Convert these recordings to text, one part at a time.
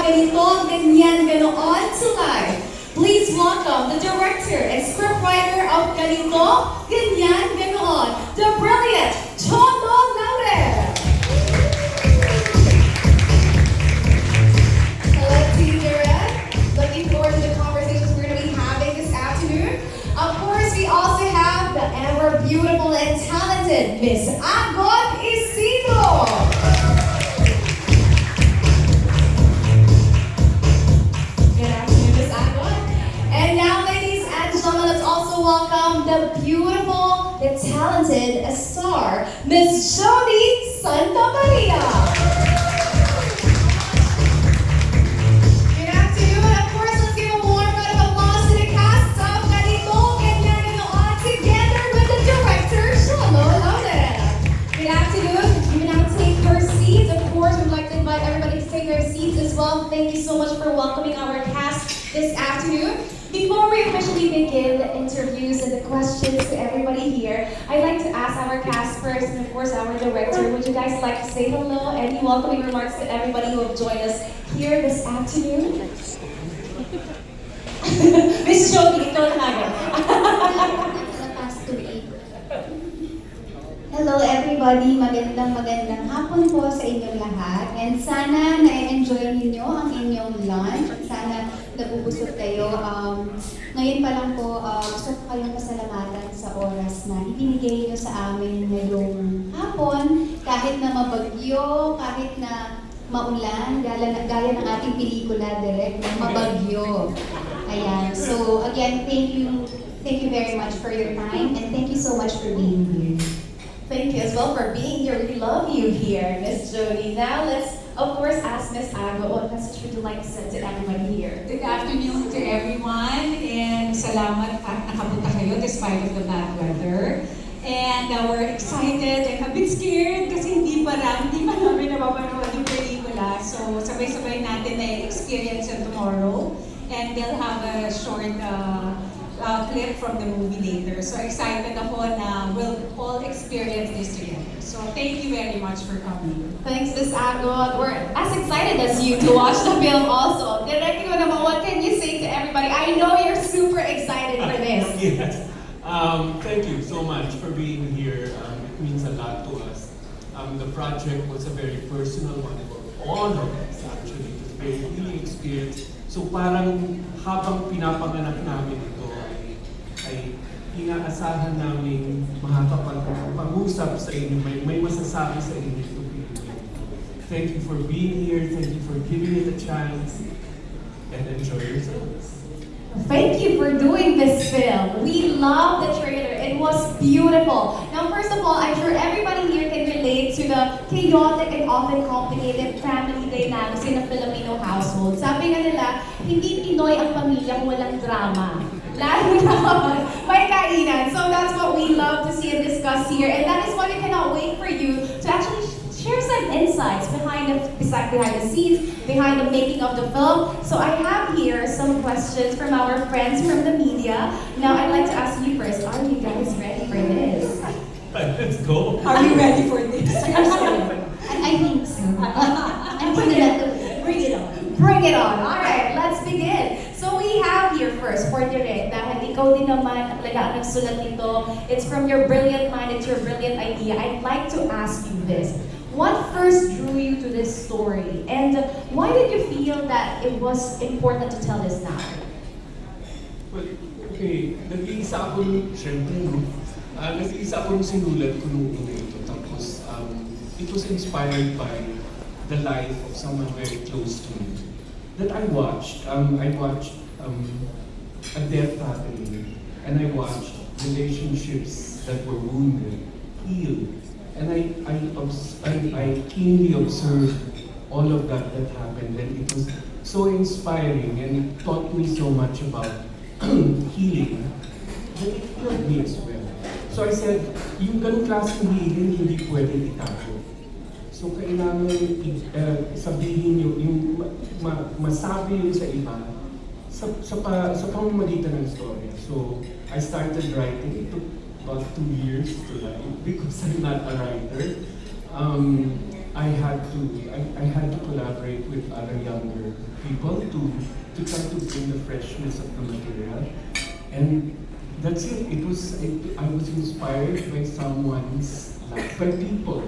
ganito, ganyan, ganoon to life. Please welcome the director and scriptwriter of Ganito, Ganyan, Ganoon, the brilliant Chondo Laure. Hello to you, Direct. Looking forward to the conversations we're going to be having this afternoon. Of course, we also have the ever beautiful and talented Miss Agot Isidro. Good afternoon, Miss Agot. And now, ladies and gentlemen, let's also welcome the beautiful, the talented star, Miss Jody Santa Maria. Good afternoon. Of course, let's give a warm round of applause to the cast of Ganito, Ganyan, Ganoon, together with the director, Sholo Laure. Good afternoon. You may now take your seats. Of course, we'd like to invite everybody to take their seats as well. Thank you so much for welcoming our cast this afternoon. Before we officially begin the interviews and the questions to everybody here, I'd like to ask our cast first and of course our director, would you guys like to say hello? Any welcoming remarks to everybody who have joined us here this afternoon? Miss Jody, ikaw na agad. Hello everybody, magandang hapon po sa inyong lahat. And sana na-enjoy niyo ang inyong lunch. Sana nabubusog kayo. Ngayon pa lang po, gusto ko kayong pasalamatan sa oras na ibinigay niyo sa amin ngayong hapon. Kahit na mabagyo, kahit na maulan, gaya ng ating pelikula, direct, mabagyo. Ayan. So again, thank you very much for your time and thank you so much for being here. Thank you as well for being here. We love you here, Miss Jody. Now let's, of course, ask Miss Ago what message would you like to send to everybody here? Good afternoon to everyone, and salamat at nakapunta kayo despite of the bad weather. And we're excited and a bit scared kasi hindi pa namin napapanood yung pelikula. So sabay-sabay natin na experience it tomorrow. And they'll have a short clip from the movie later. So excited ako na we'll all experience this together. So thank you very much for coming. Thanks, Miss Agot. We're as excited as you to watch the film also. Direct ko naman, what can you say to everybody? I know you're super excited for this. Yes. Thank you so much for being here. It means a lot to us. The project was a very personal one for all of us actually. It was very really experience. So parang habang pinapanganak namin ito ay inaasahan namin makakapag-usap sa inyo, may masasabi sa inyo ito. Thank you for being here, thank you for giving it a chance, and enjoy yourselves. Thank you for doing this film. We love the trailer. It was beautiful. Now, first of all, I'm sure everybody here can relate to the chaotic and often complicated family dynamics in a Filipino household. Sabi nga nila, hindi Pinoy ang pamilya kung walang drama. Lalo na kapag may kainan. So that's what we love to see and discuss here. And that is why we cannot wait for you to actually share some insights behind the scenes, behind the making of the film. So I have here some questions from our friends from the media. Now I'd like to ask you first, are you guys ready for this? Let's go. Are you ready for this? I think so. I'm gonna Bring it on. Bring it on. All right, let's begin. So we have here first, for Direct, dahil ikaw din naman talaga ang nagsulat nito. It's from your brilliant mind, it's your brilliant idea. I'd like to ask you this. What first drew you to this story? And why did you feel that it was important to tell this now? Well, okay, nag-iisa ako nung sinulat ko nung una ito. Tapos, it was inspired by the life of someone very close to me that I watched. I watched a death happening, and I watched relationships that were wounded, healed. And I keenly observed all of that happened, and it was so inspiring, and it taught me so much about healing that it helped me as well. So I said, yung ganung klaseng healing hindi pwedeng itago. So kailangan sabihin nyo, yung masabi yun sa iba sa pamamagitan ng storya. So I started writing. It took about 2 years to write because I'm not a writer. I had to collaborate with other younger people to try to bring the freshness of the material. And that's it. I was inspired by someone's life, by people,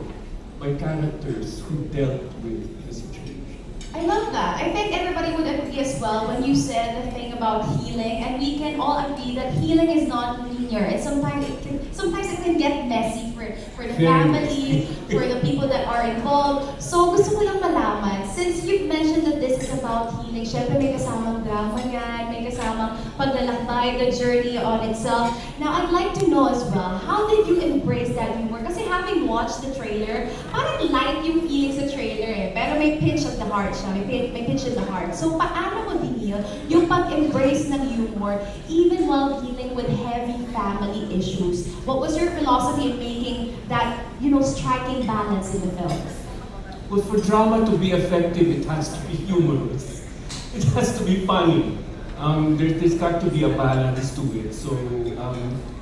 by characters who dealt with the situation. I love that. I think everybody would agree as well when you said the thing about healing, and we can all agree that healing is not linear. And sometimes it can get messy for the Very family, messy. for the people that are involved. So gusto ko lang malaman, since you've mentioned that this is about healing, syempre may kasamang drama yan, may kasamang paglalakbay, the journey on itself. Now, I'd like to know as well, how did you embrace that humor? Kasi having watched the trailer, parang light yung feeling sa trailer eh. Pero may pinch of the heart siya, may pinch in the heart. So, paano mo dinil yung pag-embrace ng humor even while dealing with heavy family issues? What was your philosophy in making that, striking balance in the film? Well, for drama to be effective, it has to be humorous. It has to be funny. There's got to be a balance to it. So,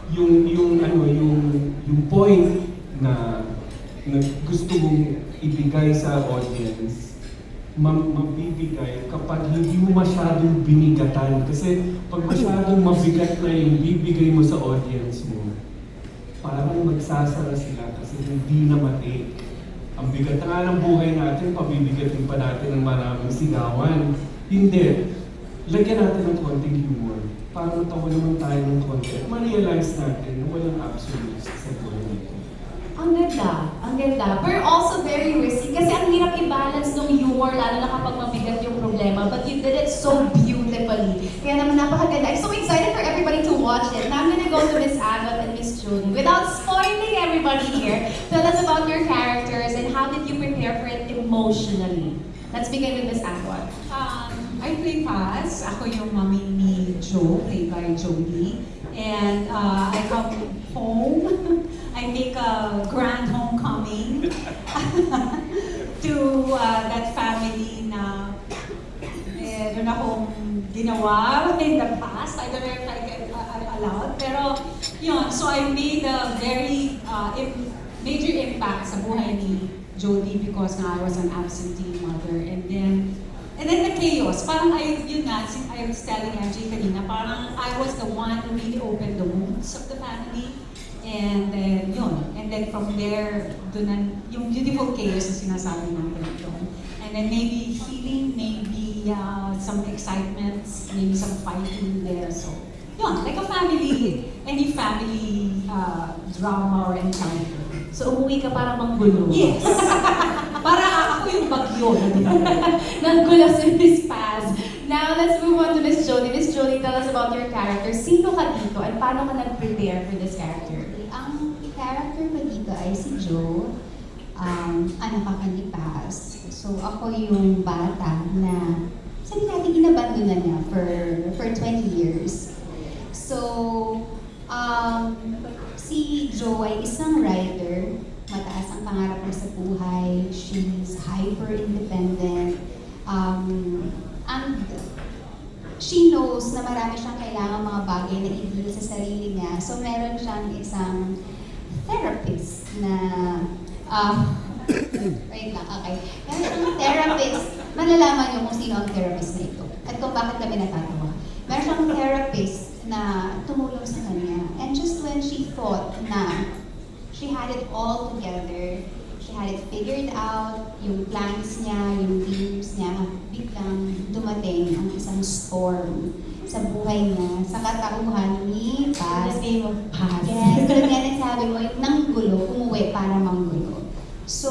yung point na gusto mong ibigay sa audience, mabibigay kapag hindi mo masyadong binigatan. Kasi pag masyadong mabigat na yung bibigay mo sa audience mo, parang magsasara sila kasi hindi na matake. Ang bigat na nga ng buhay natin, pabibigatin pa natin ng maraming sigawan. Hindi. Lagyan natin ng konting humor para matawa naman tayo ng konti at ma-realize natin na walang absolutes sa buhay natin. Ang ganda, ang ganda. But also very risky kasi ang hirap i-balance ng humor lalo na kapag mabigat yung problema. But you did it so beautifully. Kaya naman napakaganda. I'm so excited for everybody to watch it. Now I'm gonna go to Miss Agot and Miss Julie. Without spoiling everybody here, tell us about your characters and how did you prepare for it emotionally? Let's begin with Miss Agot. I play Paz. Ako yung mommy ni Joe, played by Jodie. And I come home. I make a grand homecoming to that family na meron akong ginawa in the past. I don't know if I get allowed. Pero yun, so I made a very major impact sa buhay ni Jodie because nga I was an absentee mother. And then the chaos, parang yun nga, I was telling MJ kanina, parang I was the one who really opened the wounds of the family. And then, yun. And then from there, yung beautiful chaos na sinasabi natin doon. And then maybe healing, maybe some excitement, maybe some fighting there. So, yun, like a family, any family drama or encounter. So umuwi ka para manggulo. Yes! Para ako yung bagyo. Nanggulo si Miss Paz. Now, let's move on to Miss Jodie. Miss Jodie, tell us about your character. Sino ka dito at paano ka nag-prepare for this character? Ang character ko dito ay si Joe, anak ako ni Paz. So ako yung bata na sabi natin inabandonan niya for 20 years. So, si Joe ay isang writer, mataas ang pangarap niya sa buhay, she's hyper-independent, and she knows na marami siyang kailangan mga bagay na i-deal sa sarili niya. So meron siyang isang therapist na, wait lang, okay. Meron siyang therapist, malalaman niyo kung sino ang therapist na ito at kung bakit kami natatawa. Meron siyang therapist na tumulong sa kanya. And just when she thought na she had it all together, she had it figured out, yung plans niya, yung dreams niya, biglang dumating ang isang storm sa buhay niya, sa katauhan ni Paz. The name of Paz. Yes, tulad nga nagsabi mo, nanggulo, umuwi para manggulo. So,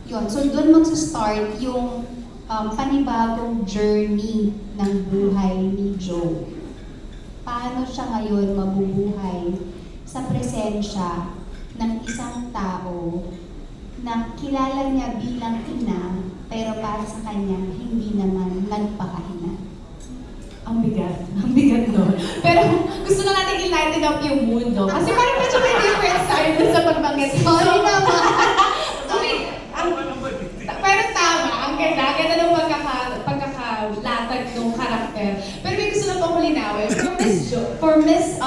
yun. So, doon magsa-start yung panibagong journey ng buhay ni Joe. Paano siya ngayon mabubuhay sa presensya ng isang tao na kilala niya bilang ina, pero para sa kanya, hindi naman nagpakaina. Ang bigat no. Pero gusto na natin i-lighten up yung mood, no? Kasi parang medyo may different side dun sa pagbanggit. Sorry naman! Pero tama, ang ganda ng pagkakalatag ng karakter. Pero may gusto na po ko linawin. For Miss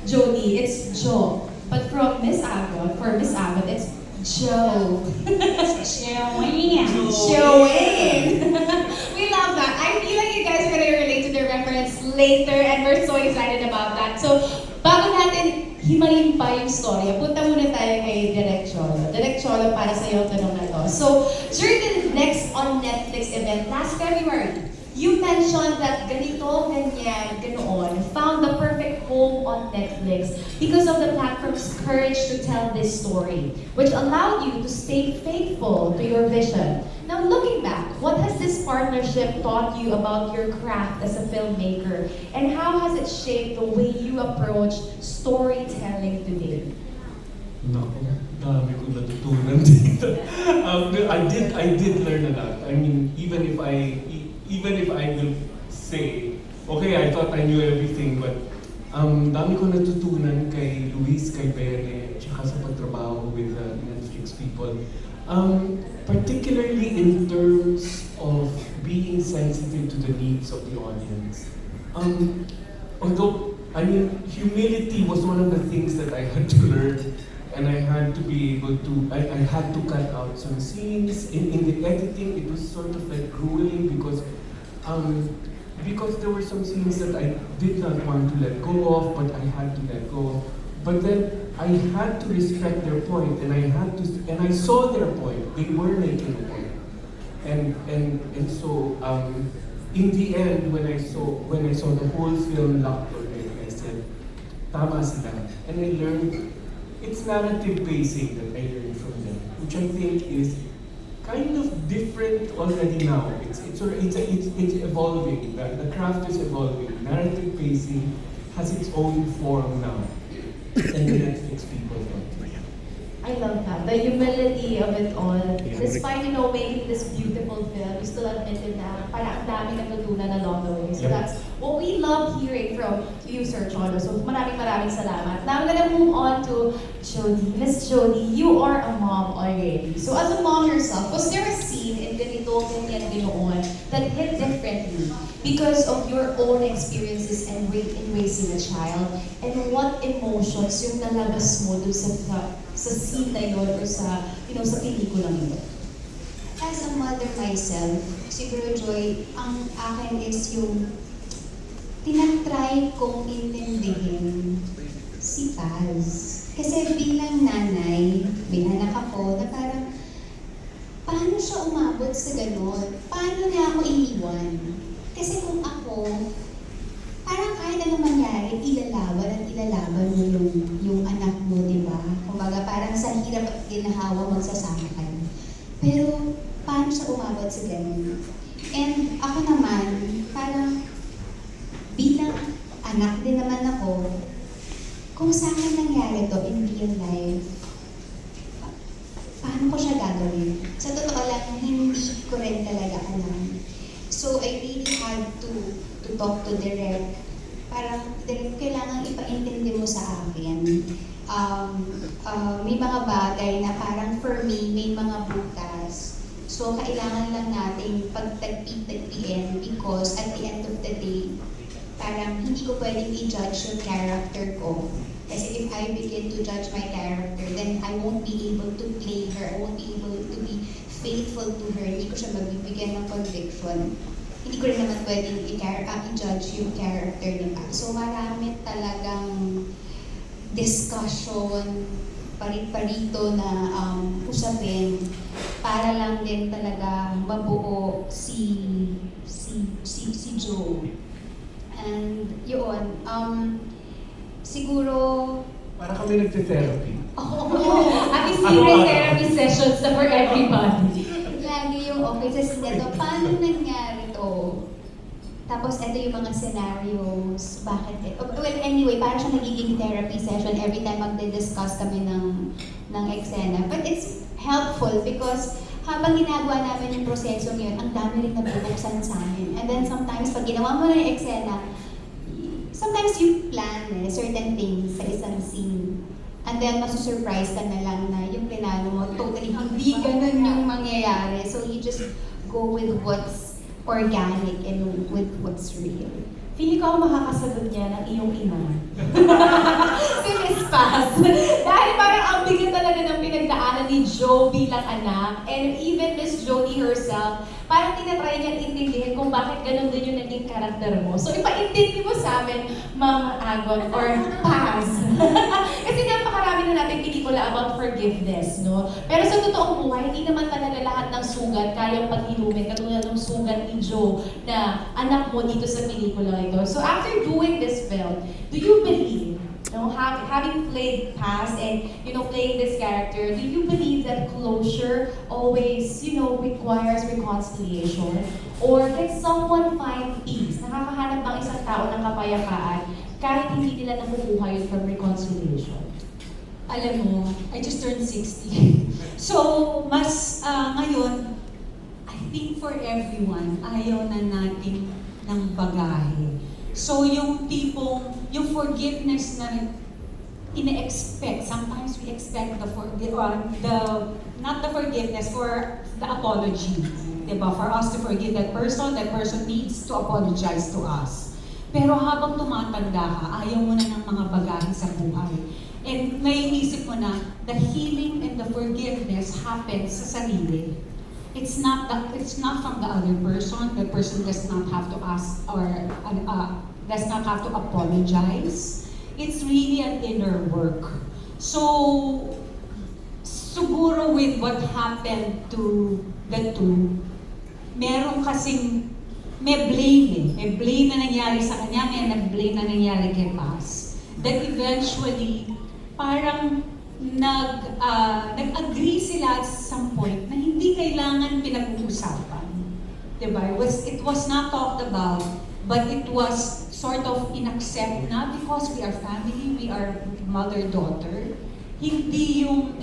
Jodie, it's Jo. But for Miss Agot, it's Joe. Joanne. Joanne. later and we're so excited about that. So, bago natin himayin pa yung storya, punta muna tayo kay Direk Cholo. Direk Cholo, para sa iyo ang tanong na to. So, during the next on Netflix event last February, you mentioned that ganito, ganyan, ganoon, found the perfect home on Netflix because of the platform's courage to tell this story, which allowed you to stay faithful to your vision. Now, looking back, what has this partnership taught you about your craft as a filmmaker, and how has it shaped the way you approach storytelling today? Naku, dami ko natutunan dito. I did learn a lot. I mean, even if I will say, okay, I thought I knew everything, but dami ko natutunan kay Luis, kay Bere, tsaka sa pagtrabaho with the Netflix people. Particularly in terms of being sensitive to the needs of the audience. Although, I mean, humility was one of the things that I had to learn, and I had to be able to, I had to cut out some scenes. In the editing, it was sort of like grueling because there were some scenes that I did not want to let go of, but I had to let go of. But then I had to respect their point, and I saw their point. They were making a point, and so in the end, when I saw the whole film locked already, I said, "Tama sila," and I learned it's narrative pacing that I learned from them, which I think is kind of different already now. It's evolving. The craft is evolving. Narrative pacing has its own form now, and the Netflix people don't. I love that. The humility of it all. Despite, making this beautiful film, you still admitted na parang ang dami natutunan along the way. So Yep. that's what we love hearing from you, Sir Cholo. So maraming salamat. Now I'm gonna move on to Jody. Miss Jody, you are a mom already. So as a mom yourself, was there a scene in ganito, ganyan, ganoon that hit differently because of your own experiences and in raising a child? And what emotions yung nalabas mo dun sa scene na yun or sa pelikula yun? As a mother myself, siguro Joy, ang akin is yung tinatry kong intindihin si Paz. Kasi bilang nanay, may anak ako na parang, paano siya umabot sa ganun? Paano niya ako iiwan? Kasi kung ako, parang kahit anong mangyari, ilalaban mo yung anak mo, di ba? Kumbaga parang sa hirap at ginahawa magsasama kayo. Pero paano siya umabot sa ganun? And ako naman, parang bilang anak din naman ako, kung sa akin nangyari to in real life, paano ko siya gagawin? Sa totoo lang, hindi ko rin talaga alam. So I really had to talk to Direk. Parang, Direk, kailangan ipaintindi mo sa akin. May mga bagay na parang for me, may mga butas. So, kailangan lang natin pagtagpi-tagpiin because at the end of the day, parang hindi ko pwedeng i-judge yung character ko. Kasi if I begin to judge my character, then I won't be able to play her. I won't be able to be faithful to her. Hindi ko siya mabibigyan ng conviction. Hindi ko rin naman pwedeng i-judge yung character niya. So marami talagang discussion, parit-parito na usapin para lang din talaga mabuo si Joe. And yun, siguro... Para kami nagte-therapy. Happy secret therapy sessions na for everybody. Lagi yung okay, kasi ito, paano nangyari to? Tapos ito yung mga scenarios, bakit ito? Well, anyway, parang siya nagiging therapy session every time magde-discuss kami ng eksena. But it's helpful because habang ginagawa namin yung proseso ngayon, ang dami rin nabubuksan sa amin. And then sometimes, pag ginawa mo na yung eksena, sometimes you plan certain things sa isang scene. And then, masusurprise ka na lang na yung plinano mo, totally hindi ganun yung mangyayari. So, you just go with what's organic and with what's real. Feeling ko ako makakasagot niya ng iyong ina. Si Miss Paz. Dahil parang ang bigat talaga ng pinagdaanan ni Joe bilang anak. And even Miss Jody herself, parang tinatry niya intindihin kung bakit ganun din yung naging karakter mo. So ipaintindi mo sa amin, Ma'am Agon or Paz. Kasi napakarami na natin pelikula about forgiveness, no? Pero sa totoong buhay, hindi naman talaga lahat ng sugat kayang paghilumin, katulad ng sugat ni Joe na anak mo dito sa pelikula ito. So after doing this film, do you believe, having played Paz and playing this character, do you believe that closure always requires reconciliation? Or can someone find peace? Nakakahanap bang isang tao ng kapayapaan kahit hindi nila nakukuha yun from reconciliation? Alam mo, I just turned 60. So, ngayon, I think for everyone, ayaw na natin ng bagahe. So, yung forgiveness na ina-expect, sometimes we expect not the forgiveness, for the apology. Diba? For us to forgive that person needs to apologize to us. Pero habang tumatanda ka, ayaw mo na ng mga bagahe sa buhay. And may isip mo na, the healing and the forgiveness happens sa sarili. It's not from the other person. The person does not have to ask or does not have to apologize. It's really an inner work. So, siguro with what happened to the two, meron kasing may blame eh. May blame na nangyari sa kanya, may nag-blame na nangyari kay Paz. That eventually, parang nag-agree sila at some point na hindi kailangan pinag-uusapan. Diba? It was not talked about, but it was sort of inaccept na because we are family, we are mother-daughter. Hindi yung...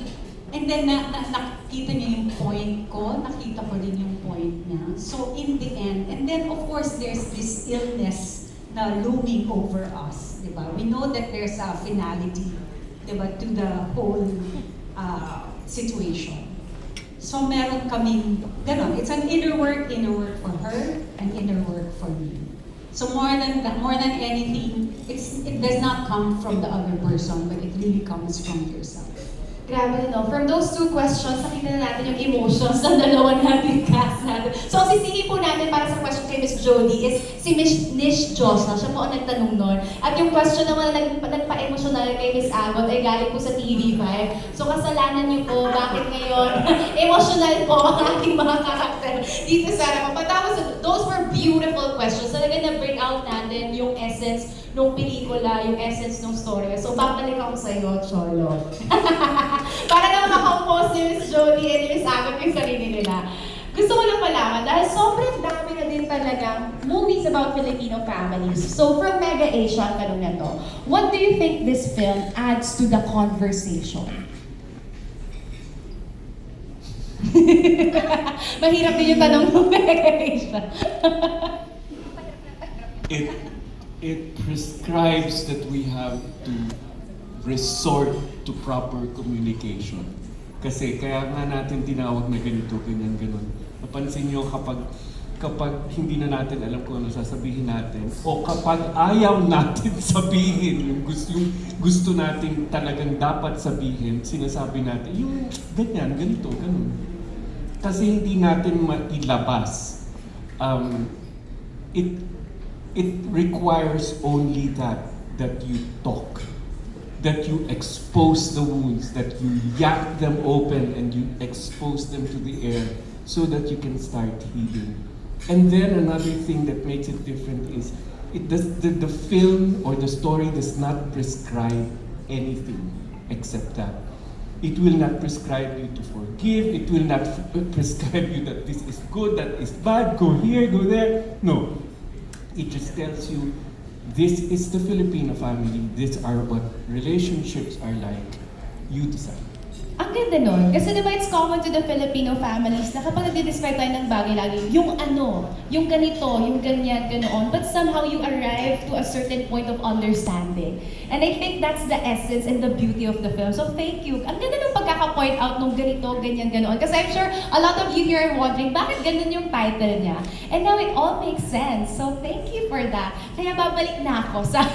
And then nakita niya yung point ko, nakita ko din yung point niya. So in the end, and then of course there's this illness na looming over us. Diba? We know that there's a finality, diba, to the whole situation. So meron kaming ganon. It's an inner work for her, and inner work for me. So more than anything, it does not come from the other person, but it really comes from yourself. Grabe, no? From those two questions, nakita na natin yung emotions ng dalawang natin cast natin. So, ang sisihin po natin para sa question kay Miss Jody is si Miss Nish Josa. Siya po ang nagtanong nun. At yung question naman na nagpa-emotional kay Miss Agot ay galing po sa TV5. So, kasalanan niyo po bakit ngayon emotional po ang ating mga karakter dito sa Rama. But those were beautiful questions. Talaga na-bring out natin yung essence nung pelikula, yung essence ng story. So, babalik ako sa iyo, Cholo. Para naman makampose ni Miss Jody and Miss Agot yung sarili nila. Gusto ko lang malaman, dahil sobrang dami na din talagang movies about Filipino families. So, from Mega Asia, ang tanong na to, what do you think this film adds to the conversation? Mahirap din yung tanong ng Mega Asia. It prescribes that we have to resort to proper communication. Kasi kaya nga natin tinawag na ganito, ganyan, ganon. Napansin nyo kapag hindi na natin alam kung ano sasabihin natin, o kapag ayaw natin sabihin yung gusto natin talagang dapat sabihin, sinasabi natin, yung ganyan, ganito, ganon. Kasi hindi natin mailabas. It requires only that you talk, that you expose the wounds, that you yak them open and you expose them to the air so that you can start healing. And then another thing that makes it different is the film or the story does not prescribe anything except that. It will not prescribe you to forgive, it will not prescribe you that this is good, that is bad, go here, go there. No. It just tells you, this is the Filipino family, these are what relationships are like, you decide. Ang ganda nun. Kasi diba it's common to the Filipino families na kapag nagdi-describe tayo ng bagay lagi, yung ano, yung ganito, yung ganyan, ganoon. But somehow you arrive to a certain point of understanding. And I think that's the essence and the beauty of the film. So thank you. Ang ganda ng magkaka-point out nung ganito, ganyan, ganoon. Kasi I'm sure a lot of you here are wondering, bakit ganun yung title niya? And now it all makes sense. So thank you for that. Kaya babalik na ako sa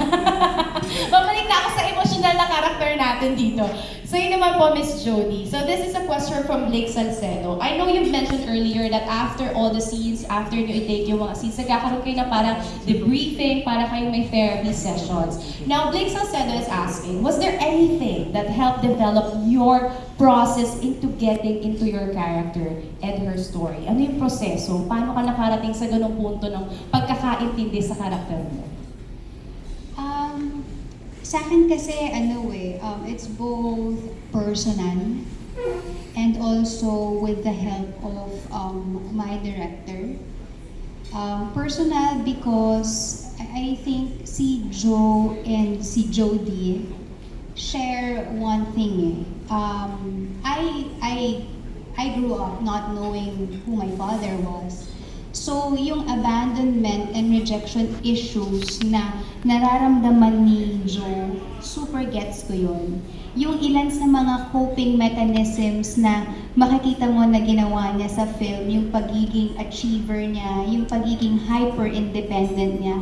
emotional na character natin dito. So yun naman po, Miss Jody. So this is a question from Blake Salcedo. I know you've mentioned earlier that after all the scenes, after nyo i-take yung mga scenes, nagkakaroon kayo na parang debriefing, para kayong may therapy sessions. Now, Blake Salcedo is asking, was there anything that helped develop your process into getting into your character and her story? Ano yung proseso? Paano ka nakarating sa ganung punto ng pagkakaintindi sa character mo? Sa akin kasi, it's both personal and also with the help of my director. Personal because I think si Joe and si Jody share one thing. I grew up not knowing who my father was. So, yung abandonment and rejection issues na nararamdaman ni Joe, super gets ko yun. Yung ilan sa mga coping mechanisms na makikita mo na ginawa niya sa film, yung pagiging achiever niya, yung pagiging hyper-independent niya,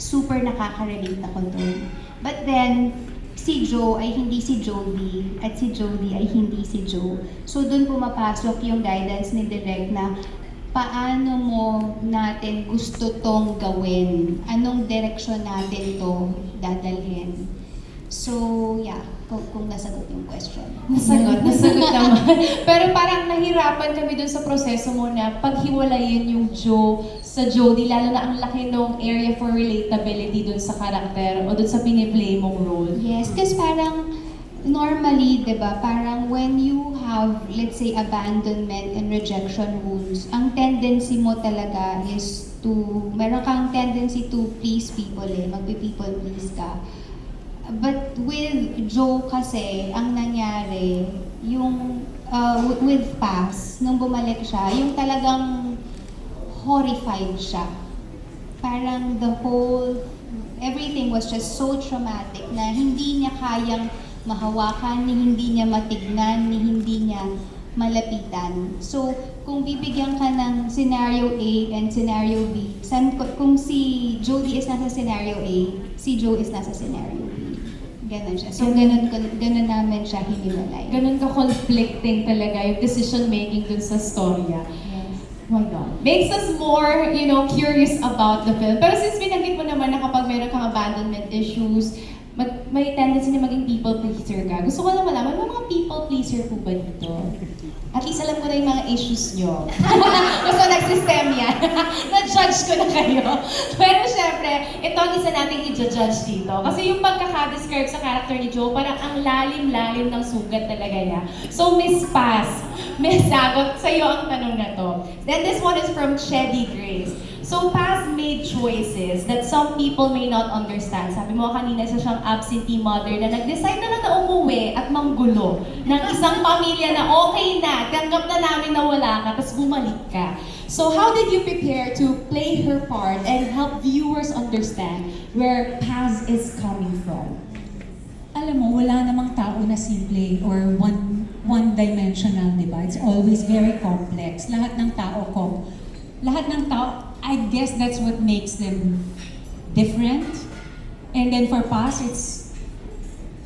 super nakaka-relate ako doon. But then, si Joe ay hindi si Jody at si Jody ay hindi si Joe. So, doon pumapasok yung guidance ni Direk na paano mo natin gusto tong gawin? Anong direksyon natin to dadalhin? So, yeah, kung nasagot yung question. Nasagot naman. Pero parang nahirapan kami dun sa proseso mo na paghiwalayin yung Joe sa Jody, lalo na ang laki nung area for relatability dun sa karakter o dun sa piniplay mong role. Yes, kasi parang normally, di ba, parang when you have, let's say, abandonment and rejection wounds, ang tendency mo talaga is meron kang tendency to please people magpi-people please ka. But with Joe kasi, ang nangyari, yung with Paz, nung bumalik siya, yung talagang horrified siya. Parang everything was just so traumatic na hindi niya kayang mahawakan, ni hindi niya matignan, ni hindi niya malapitan. So, kung bibigyan ka ng scenario A and scenario B, kung si Jody is nasa scenario A, si Joe is nasa scenario B. Ganon siya. So, ganon namin siya hiniwalay. Ganun ka-conflicting talaga yung decision making dun sa storya. Yes. Oh my God. Makes us more, curious about the film. Pero since binanggit mo naman na kapag meron kang abandonment issues, may tendency na maging people pleaser ka. Gusto ko lang malaman, may mga people pleaser po ba dito? At least alam ko na yung mga issues nyo. Gusto nag-system yan. Na-judge ko na kayo. Pero syempre, ito ang isa nating i-judge dito. Kasi yung pagkaka-describe sa character ni Joe, parang ang lalim-lalim ng sugat talaga niya. So, Miss Paz, may sagot sa'yo ang tanong na to. Then this one is from Chedi Grace. So, Paz made choices that some people may not understand. Sabi mo kanina, isa siyang absentee mother na nag-decide na lang na umuwi at manggulo ng isang pamilya na okay na, tanggap na namin na wala ka, tapos bumalik ka. So, how did you prepare to play her part and help viewers understand where Paz is coming from? Alam mo, wala namang tao na simple or one-dimensional, di ba? It's always very complex. Lahat ng tao, I guess that's what makes them different. And then for Paz, it's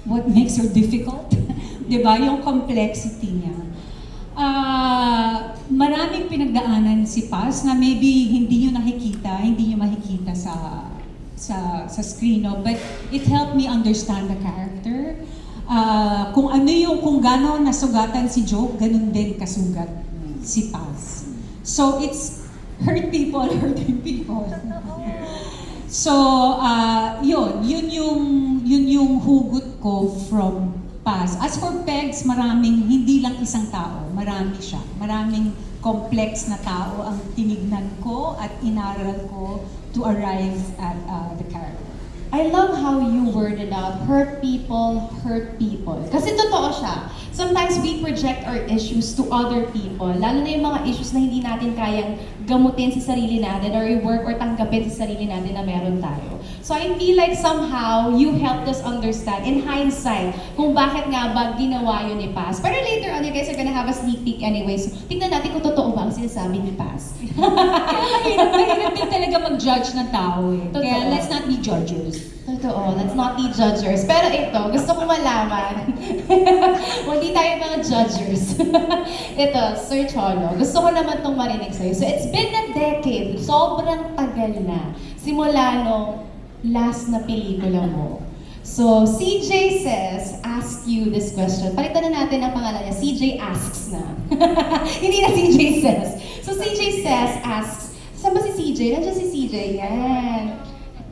what makes her difficult. Diba? Yung complexity niya. Maraming pinagdaanan si Paz na maybe hindi nyo makikita sa screen, no? But it helped me understand the character. Kung gano'n nasugatan si Joe, ganun din kasugat si Paz. So it's hurting people. So, yun yung hugot ko from Paz. As for Pegs, hindi lang isang tao, marami siya. Maraming complex na tao ang tinignan ko at inaral ko to arrive at the character. I love how you worded out, hurt people. Kasi totoo siya. Sometimes we project our issues to other people, lalo na yung mga issues na hindi natin kayang gamutin sa sarili natin or i-work or tanggapin sa sarili natin na meron tayo. So I feel like somehow you helped us understand, in hindsight, kung bakit nga ba ginawa yun ni Paz. Pero later on, you guys are gonna have a sneak peek anyways. Tingnan natin kung totoo ba ang sinasabi ni Paz. Mahirap din talaga mag-judge ng tao eh. Totoo. Kaya let's not be judges. Totoo, let's not be judgers. Pero ito, gusto ko malaman. Hindi tayo mga judgers. Ito, Sir Cholo, gusto ko naman itong marinig sa'yo. So it's been a decade, sobrang tagal na. Simula nung last na pelikula mo. So, CJ says, ask you this question. Palitan na natin ang pangalan niya. CJ asks na. Hindi na CJ says. So, CJ says, asks. Saan ba si CJ? Nandiyan si CJ. Yan.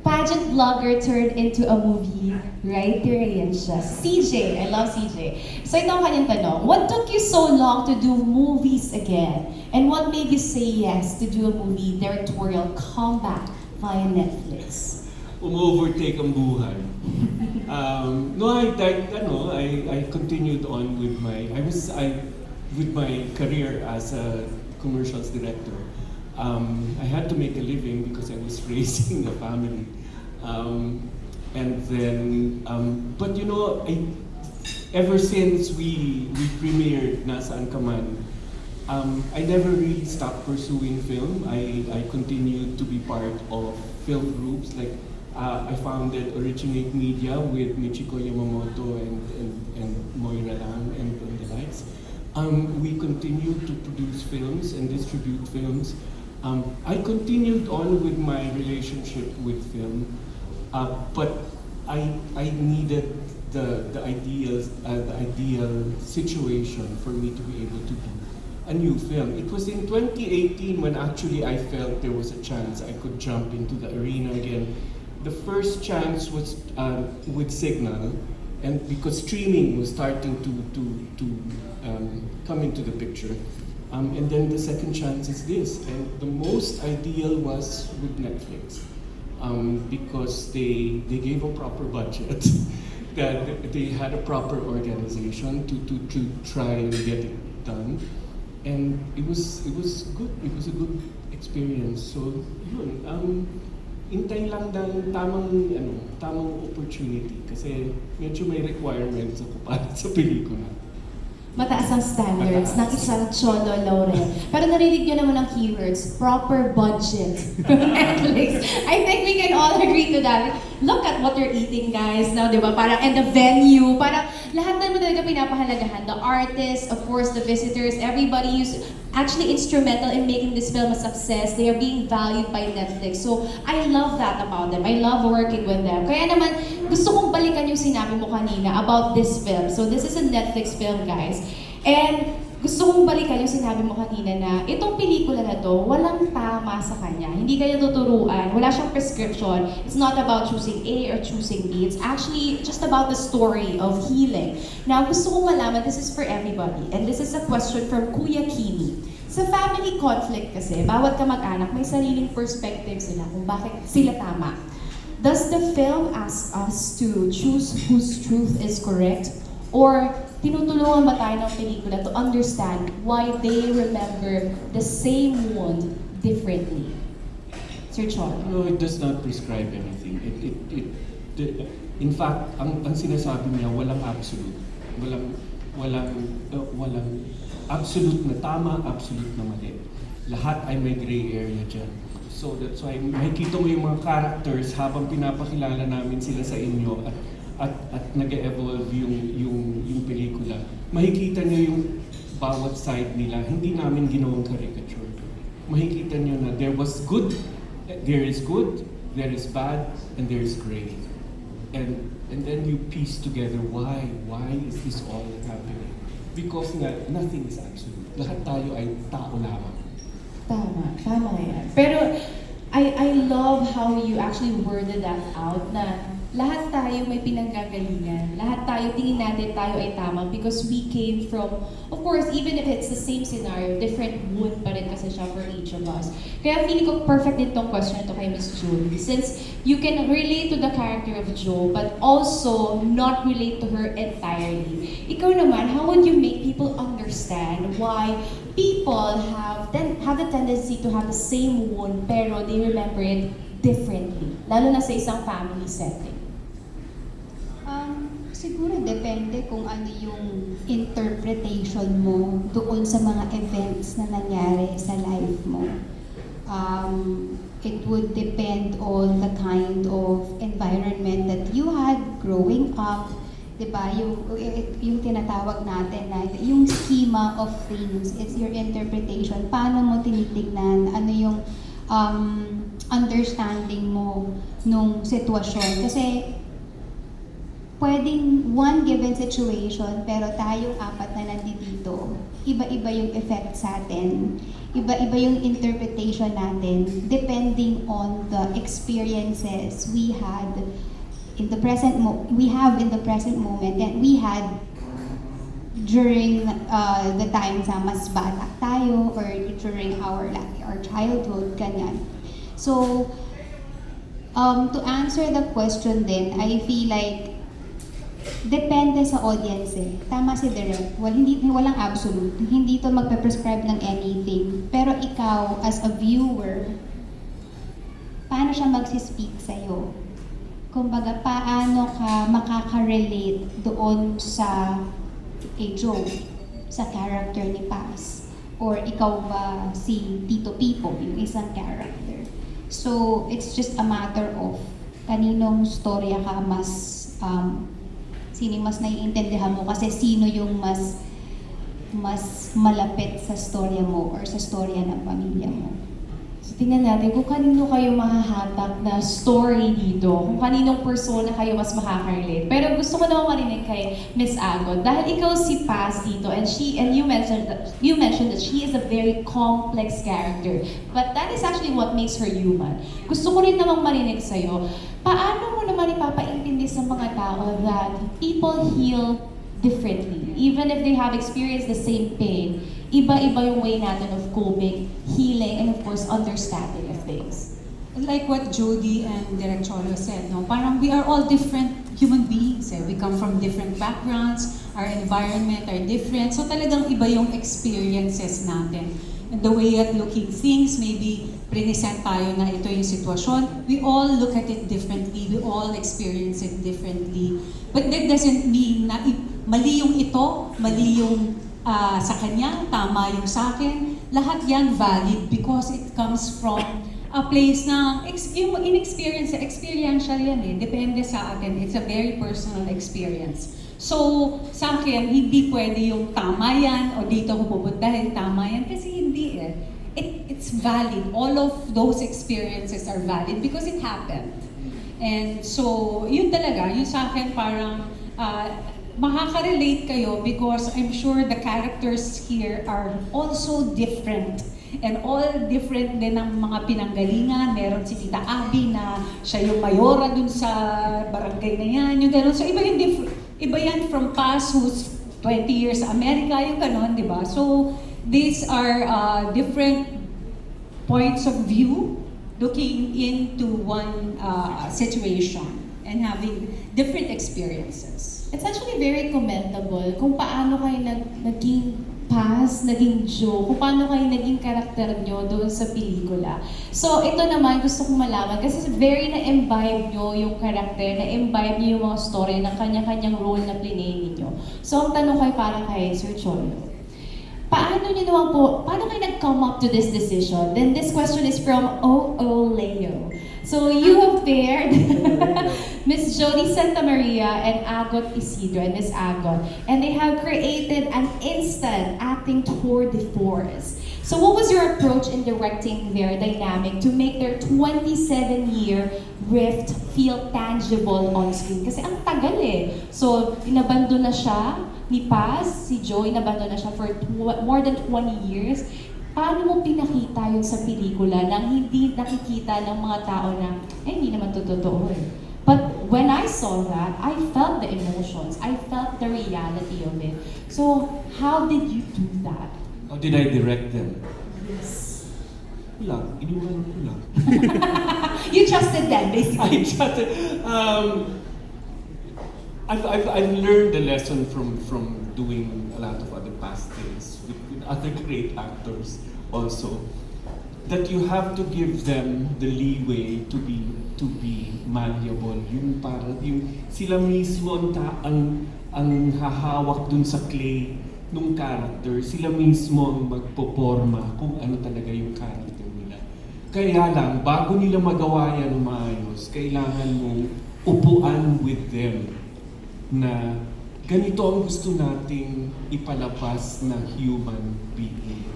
Pageant vlogger turned into a movie. Writer yan siya. CJ. I love CJ. So, ito ang kanyang tanong. What took you so long to do movies again? And what made you say yes to do a movie directorial comeback via Netflix? Overtake ang buhay. I continued on with my career as a commercials director. I had to make a living because I was raising a family. But ever since we premiered Nasaan Ka Man, I never really stopped pursuing film. I continued to be part of film groups. Like I founded Originate Media with Michiko Yamamoto and Moira Lang and the likes. We continued to produce films and distribute films. I continued on with my relationship with film, but I needed the ideal situation for me to be able to do a new film. It was in 2018 when actually I felt there was a chance I could jump into the arena again. The first chance was with Signal, and because streaming was starting to come into the picture. And then the second chance is this, and the most ideal was with Netflix, because they gave a proper budget, that they had a proper organization to try and get it done, and it was good. It was a good experience. So yun, hintay lang ng tamang opportunity kasi medyo may requirements ako para sa pelikula. Mataas ang standards ng isang Cholo Laurel. Pero narinig nyo naman ang keywords, proper budget from Netflix. I think we can all agree to that. Look at what you're eating, guys, now, di ba? Parang, and the venue, parang lahat naman talaga pinapahalagahan. The artists, of course, the visitors, everybody who's actually instrumental in making this film a success. They are being valued by Netflix. So, I love that about them. I love working with them. Kaya naman, gusto kong balikan yung sinabi mo kanina about this film. So, this is a Netflix film, guys. And gusto kong balikan yung sinabi mo kanina na itong pelikula na to, walang tama sa kanya. Hindi kayo tuturuan, wala siyang prescription. It's not about choosing A or choosing B. It's actually just about the story of healing. Now, gusto kong malaman, this is for everybody. And this is a question from Kuya Kimi. Sa family conflict kasi, bawat kamag-anak may sariling perspective sila kung bakit sila tama. Does the film ask us to choose whose truth is correct? Or tinutulungan ba tayo ng pelikula to understand why they remember the same wound differently? Sir Cholo. No, it does not prescribe anything. In fact, ang sinasabi niya, walang absolute. Walang absolute na tama, absolute na mali. Lahat ay may gray area dyan. So that's why makikita mo yung mga characters habang pinapakilala namin sila sa inyo at nag-evolve yung pelikula. Makikita niyo yung bawat side nila. Hindi namin ginawang caricature. Makikita niyo na there is good, there is bad, and there is gray. And then you piece together why is this all happening? Because nothing is absolute. Lahat tayo ay tao lamang. Tama yan. Pero I love how you actually worded that out na lahat tayo may pinanggagalingan. Lahat tayo, tingin natin tayo ay tama because we came from, of course, even if it's the same scenario, different wound pa rin kasi siya for each of us. Kaya feeling ko perfect din tong question to kay Miss Julie. Since you can relate to the character of Jo, but also not relate to her entirely. Ikaw naman, how would you make people understand why people have the tendency to have the same wound pero they remember it differently, lalo na sa isang family setting? Siguro depende kung ano yung interpretation mo doon sa mga events na nangyari sa life mo. It would depend on the kind of environment that you had growing up. Diba? Yung tinatawag natin na yung schema of things, it's your interpretation. Paano mo tinitignan? Ano yung understanding mo nung sitwasyon? Kasi pwedeng one given situation, pero tayong apat na nandito, iba-iba yung effect sa atin. Iba-iba yung interpretation natin depending on the experiences we had in the present moment and we had during the times na mas bata tayo or during our childhood, ganyan. So, to answer the question din, I feel like depende sa audience eh. Tama si Direk. Walang absolute. Hindi to magpe-prescribe ng anything. Pero ikaw, as a viewer, paano siya magsispeak sa'yo? Kumbaga, paano ka makaka-relate doon sa kay Joe, sa character ni Paz? Or ikaw ba si Tito Pipo, yung isang character? So, it's just a matter of kaninong storya ka mas sino mas naiintindihan mo kasi sino yung mas malapit sa storya mo or sa storya ng pamilya mo. So, tingnan natin kung kanino kayo mahahatak na story dito, kung kaninong persona kayo mas makaka-relate. Pero gusto ko naman marinig kay Miss Agot, dahil ikaw si Paz dito, and you mentioned that she is a very complex character, but that is actually what makes her human. Gusto ko rin namang marinig sa'yo, paano mo naman ipapaintindi sa mga tao that people heal differently, even if they have experienced the same pain? Iba-iba yung way natin of coping, healing, and of course, understanding of things. Like what Jody and Direk Cholo said, no? Parang we are all different human beings. Eh? We come from different backgrounds, our environment are different. So talagang iba yung experiences natin. And the way at looking things, maybe present tayo na ito yung sitwasyon. We all look at it differently. We all experience it differently. But that doesn't mean na mali yung ito, mali yung sa kanya, tama yung sa akin. Lahat yan valid because it comes from a place na yung experiential yan eh. Depende sa atin. It's a very personal experience. So, sa akin, hindi pwede yung tama yan o dito ko pupunta dahil tama yan kasi hindi eh. It's valid. All of those experiences are valid because it happened. And so, yun talaga. Yun sa akin parang makaka-relate kayo because I'm sure the characters here are also different. And all different din ng mga pinanggalingan. Meron si Tita Abby na siya yung mayora dun sa barangay na yan. Yung gano'n. So iba yan from Paz who's 20 years sa Amerika. Yung gano'n, di ba? So these are different points of view looking into one situation and having different experiences. It's actually very commendable kung paano kayo naging Paz, naging Jo, kung paano kayo naging karakter nyo doon sa pelikula. So ito naman gusto kong malaman kasi very na-imbibe nyo yung karakter, na-imbibe nyo yung mga story ng kanya-kanyang role na plinay ninyo. So ang tanong kayo para kay Sir Cholo, paano kayo nag-come up to this decision? Then this question is from O.O. Leo. So you have paired Miss Jody Santa Maria and Agot Isidro and Miss Agot, and they have created an instant acting tour de force. So what was your approach in directing their dynamic to make their 27-year rift feel tangible on screen? Kasi ang tagal eh. So inabando na siya ni Paz, si Jo, inabando na siya for more than 20 years. Paano mo pinakita yun sa pelikula nang hindi nakikita ng mga tao na, hindi naman to totoo eh. But when I saw that, I felt the emotions. I felt the reality of it. So how did you do that? How did I direct them? Yes. Wala, inuman ko lang. You trusted them, basically. I just, I've learned a lesson from doing a lot of other past things with other great actors also, that you have to give them the leeway to be malleable. Yung para yung sila mismo ang hahawak dun sa clay nung character, sila mismo ang magpoporma kung ano talaga yung character nila. Kaya lang, bago nila magawa yan ng maayos, kailangan mong upuan with them na ganito ang gusto nating ipalabas na human being.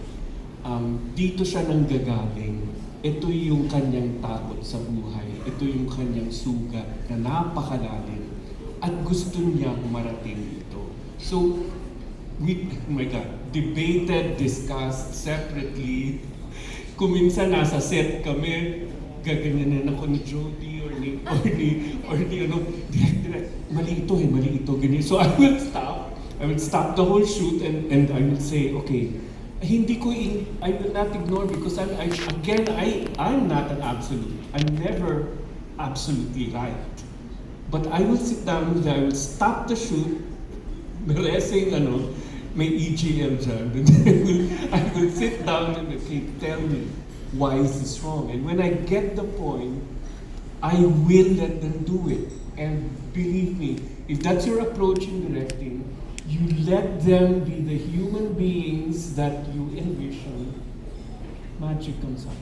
Dito siya nanggagaling. Ito yung kanyang takot sa buhay. Ito yung kanyang sugat na napakalalim. At gusto niya marating ito. So, we, oh my God, debated, discussed separately. Kung minsan nasa set kami, gaganyanan ako ni Jody or ni ano, direct, mali ito, ganyan. So I will stop the whole shoot and I will say, okay, I will not ignore because I'm not an absolute. I'm never absolutely right. But I will sit down with them, I will stop the shoot, blessing may EGM dyan. I will sit down and okay, tell me, why is this wrong? And when I get the point, I will let them do it. And believe me, if that's your approach in directing, you let them be the human beings that you envision, magic comes out.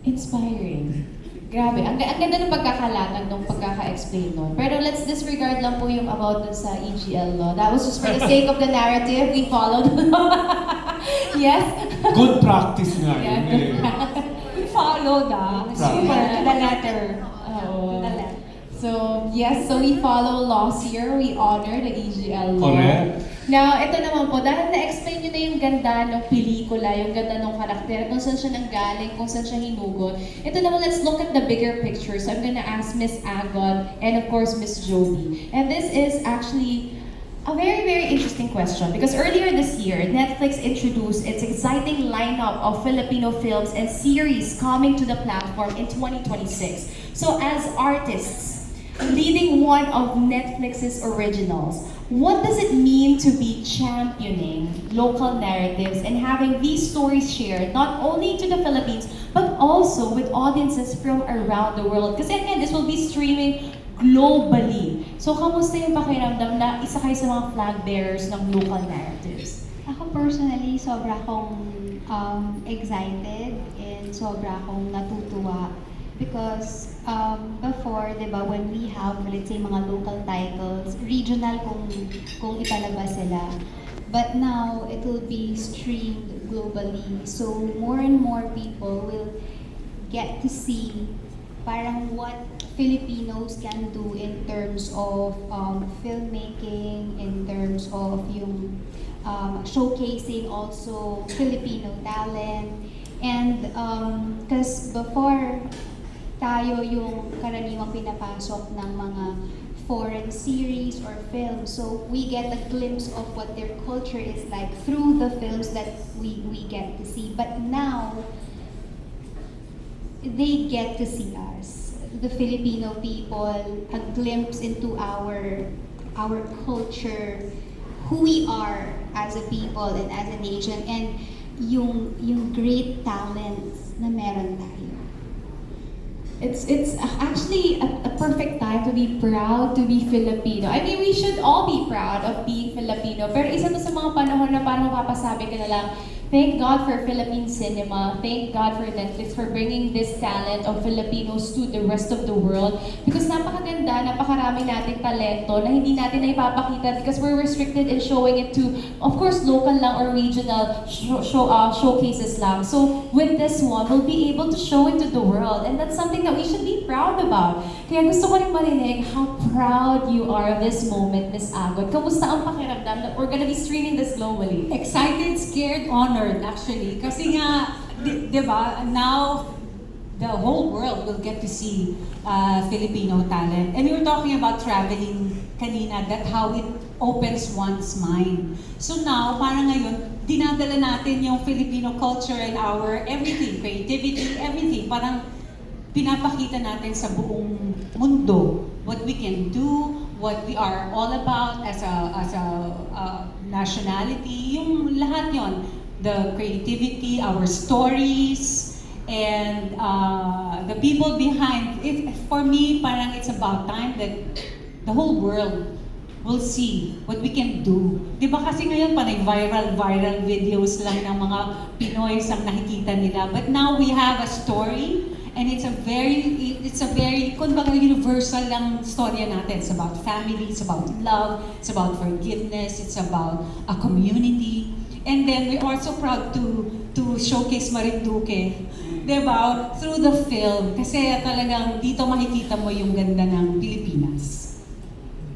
Inspiring. Grabe, ang ganda ng pagkakalatag ng pagkaka-explain nun. Pero let's disregard lang po yung about dun sa EGL law. That was just for the sake of the narrative. We followed the law. Yes? Good practice nga Yeah, yun. good eh. practice. We followed Super, to the letter. To the letter. So, yes, so we follow laws here. We honor the EGL law. Correct. Now, ito naman po, dahil na-explain nyo na yung ganda ng pelikula, yung ganda ng karakter, kung saan siya nanggaling, kung saan siya hinugot. Ito naman, let's look at the bigger picture. So I'm gonna ask Miss Agon and of course Miss Jody. And this is actually a very, very interesting question because earlier this year, Netflix introduced its exciting lineup of Filipino films and series coming to the platform in 2026. So as artists, leading one of Netflix's originals, what does it mean to be championing local narratives and having these stories shared not only to the Philippines but also with audiences from around the world? Kasi again, this will be streaming globally. So, kamusta yung pakiramdam na isa kayo sa mga flag bearers ng local narratives? Ako personally, sobra akong excited and sobra akong natutuwa because before, di ba, when we have, let's say, mga local titles, regional kung ipalabas sila. But now, it will be streamed globally. So, more and more people will get to see parang what Filipinos can do in terms of filmmaking, in terms of yung showcasing also Filipino talent. And because before, tayo yung karaniwang pinapasok ng mga foreign series or films. So we get a glimpse of what their culture is like through the films that we get to see. But now, they get to see us, the Filipino people, a glimpse into our culture, who we are as a people and as a nation, and yung great talents na meron tayo. It's actually a perfect time to be proud to be Filipino. I mean, we should all be proud of being Filipino. Pero isa to sa mga panahon na parang mapapasabi ka na lang, thank God for Philippine cinema. Thank God for Netflix for bringing this talent of Filipinos to the rest of the world. Because napakaganda, napakarami nating talento na hindi natin na ipapakita because we're restricted in showing it to, of course, local lang or regional showcases lang. So with this one, we'll be able to show it to the world. And that's something that we should be proud about. Kaya gusto ko rin marinig how proud you are of this moment, Miss Agon. Kamusta ang pakiramdam that we're gonna be streaming this globally? Excited, scared, honored actually. Kasi nga, di ba, now the whole world will get to see Filipino talent. And we were talking about traveling kanina, that how it opens one's mind. So now, parang ngayon, dinadala natin yung Filipino culture and our everything, creativity, everything. Parang pinapakita natin sa buong mundo what we can do, what we are all about as a nationality, yung lahat yon, the creativity, our stories, and the people behind it. For me, parang it's about time that the whole world will see what we can do. Di ba kasi ngayon panay viral videos lang ng mga Pinoy ang nakikita nila. But now we have a story, and it's a very kumbaga universal lang storya natin. It's about family, it's about love, it's about forgiveness, it's about a community. And then we're also proud to showcase Marinduque, diba? Through the film. Kasi talagang dito makikita mo yung ganda ng Pilipinas.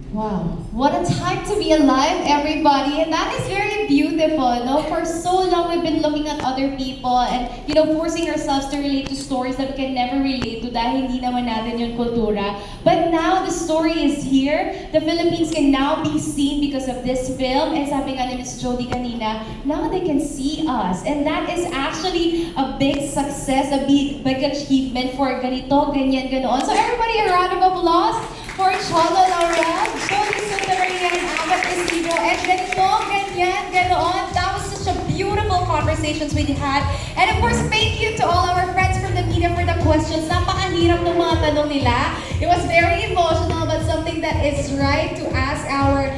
Wow, what a time to be alive, everybody. And that is very beautiful, no? For so long, we've been looking at other people and, forcing ourselves to relate to stories that we can never relate to dahil hindi naman natin yung kultura. But now, the story is here. The Philippines can now be seen because of this film. And sabi nga ni Ms. Jody kanina, now they can see us. And that is actually a big success, a big achievement for ganito, ganyan, ganoon. So everybody, a round of applause for Cholo Laurel, Jody Santamaria, and Albert Isidro, and ganito, ganyan, ganoon. That was such a beautiful conversations we had. And of course, thank you to all our friends from the media for the questions. Napakahirap ng mga tanong nila. It was very emotional, but something that is right to ask our,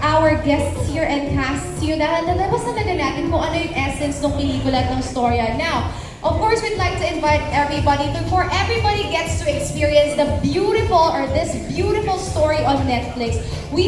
our guests here and casts here. Dahil nalabas talaga natin kung ano yung essence ng pelikula at ng storya. Now, of course, we'd like to invite everybody before everybody gets to experience this beautiful story on Netflix. We